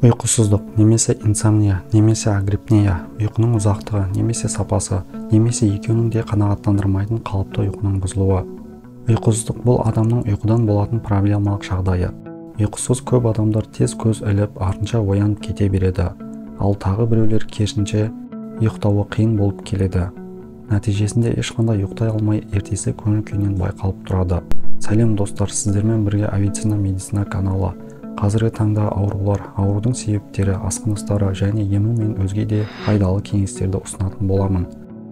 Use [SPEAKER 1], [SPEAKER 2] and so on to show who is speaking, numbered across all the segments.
[SPEAKER 1] Ұйқысыздық немесе инсомния немесе агрипния, ұйқының ұзақтығы немесе сапасы, немесе екеуінің де қанағаттандырмайтын қалыпты ұйқының бұзылуы. Ұйқысыздық бұл адамның ұйқыдан болатын проблемалық жағдайы. Ұйқысыз көп адамдар тез көз іліп, артынша оянып кете береді, ал тағы біреулер керісінше ұйықтауы қиын болып келеді. Нәтижесінде ешқандай ұйықтай алмай, ертесі көңіл күйінен байқалып тұрады. Сәлем достар, сіздермен бірге Авиценна медицина каналы. Қазіргі таңда аурулар, аурудың себептері, асқыныстары және емі мен өзге де пайдалы кеңестерді ұсынатын боламын.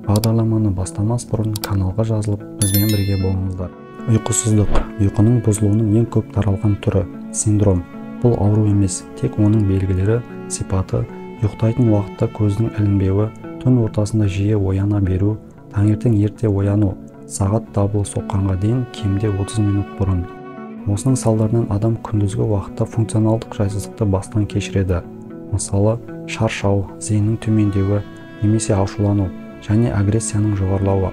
[SPEAKER 1] Бағдарламаны бастамас бұрын каналға жазылып, бізбен бірге болыңыздар. Ұйқысыздық, ұйқының бұзылуының ең көп таралған түрі синдром. Бұл ауру емес, тек оның белгілері, сипаты, ұйықтайтын уақытта көздің ілінбеуі, түн ортасында жиі ояна беру, таңертең ерте ояну, сағат дабыл соққанға дейін кемде 30 минут бұрын. Осының салдарынан адам күндізгі уақытта функционалдық жайсыздықты бастан кешіреді. Мысалы, шаршау, зейіннің төмендеуі, немесе ашулану және агрессияның жоғарылауы.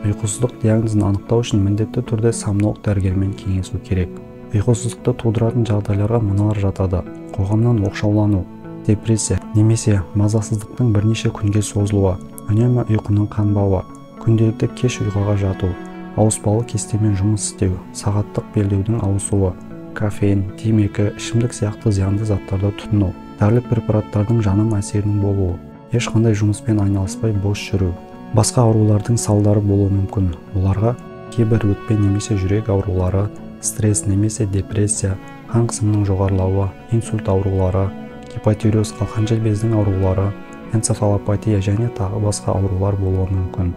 [SPEAKER 1] Ұйқысыздық диагнозын анықтау үшін міндетті түрде сомнолог дәрігермен кеңесу керек. Ұйқысыздықты тудыратын жағдайларға мыналар жатады: қоғамнан оқшаулану, депрессия немесе мазасыздықтың бірнеше күнге созылуы, үнемі ұйқының қанбауы, күнделікті кеш ұйқыға жату, ауыспалы кестемен жұмыс істеу, сағаттық белдеудің ауысуы, кофеин, темекі, ішімдік сияқты зиянды заттарды тұтыну, дәрілік препараттардың жаным әсерінің болуы, ешқандай жұмыспен айналыспай бос жүру. Басқа аурулардың салдары болуы мүмкін. Оларға кейбір өкпе немесе жүрек аурулары, стресс немесе депрессия, қан қысымының жоғарылауы, инсульт аурулары, гипотиреоз, қалқан жел безінің аурулары, энцефалопатия және тағы басқа аурулар болуы мүмкін.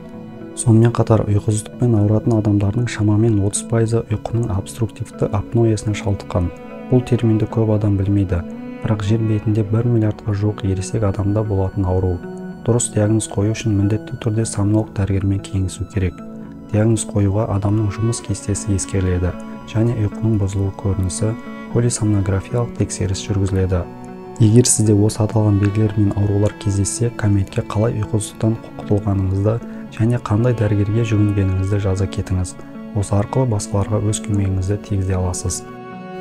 [SPEAKER 1] Сонымен қатар, ұйқысыздықпен ауыратын адамдардың шамамен 30% ұйқының обструктивті апноясына шалдыққан. Бұл терминді көп адам білмейді, бірақ жер бетінде 1 миллиардқа жуық ересек адамда болатын ауру. Дұрыс диагноз қою үшін міндетті түрде сомнолог дәрігермен кеңесу керек. Диагноз қоюға адамның жұмыс кестесі ескеріледі және ұйқының бұзылуы көрінісі полисомнографиялық тексеріс жүргізіледі. Егер сізде осы аталған белгілер мен аурулар кездессе, комментке қалай ұйқысыздықтан құтылғаныңызды және қандай дәрігерге жүгінгеніңізді жаза кетіңіз. Осы арқылы басқаларға өз көмегіңізді тигізе аласыз.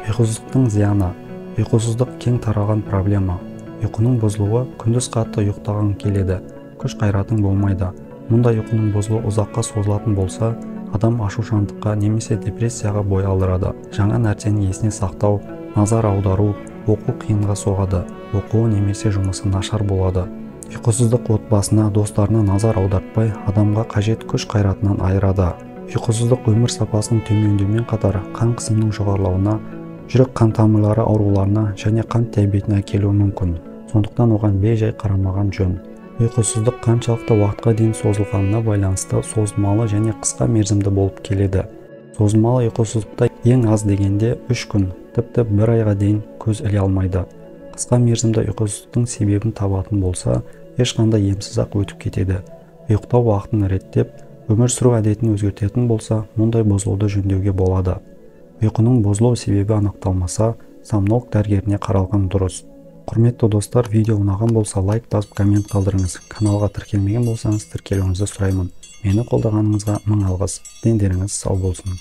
[SPEAKER 1] Ұйқысыздықтың зияны. Ұйқысыздық кең таралған проблема. Ұйқының бұзылуы күндіз қатты ұйықтаған келеді, күш қайратың болмайды. Мұндай ұйқының бұзылуы ұзаққа созылатын болса, адам ашушаңдыққа немесе депрессияға бой алдырады. Жаңа нәрсені есіне сақтау, назар аудару, оқу қиынға соғады, оқуы немесе жұмысы нашар болады. Ұйқысыздық отбасына, достарына назар аудартпай, адамға қажет күш қайратынан айырады. Ұйқысыздық өмір сапасының төмендеумен қатар қан қысымының жоғарылауына, жүрек қан тамырлары ауруларына және қант диабетіне әкелуі мүмкін. Сондықтан оған бей-жай қарамаған жөн. Ұйқысыздық қаншалықты уақытқа дейін созылғанына байланысты созылмалы және қысқа мерзімді болып келеді. Созылмалы ұйқысыздықта ең аз дегенде 3 күн, тіпті 1 айға дейін көз іле алмайды. Қысқа мерзімді ұйқысыздықтың себебін табатын болса, ешқандай емсіз-ақ өтіп кетеді. Ұйықтау уақытын реттеп, өмір сүру әдетін өзгертетін болса, мұндай бұзылуды жөндеуге болады. Ұйқының бұзылу себебі анықталмаса, сомнолог дәрігеріне қаралған дұрыс. Құрметті достар, видео ұнаған болса лайк басып коммент қалдырыңыз. Каналға тіркелмеген болсаңыз тіркелуіңізді сұраймын. Мені қолдағаныңызға мың алғыс. Дендеріңіз сау болсын.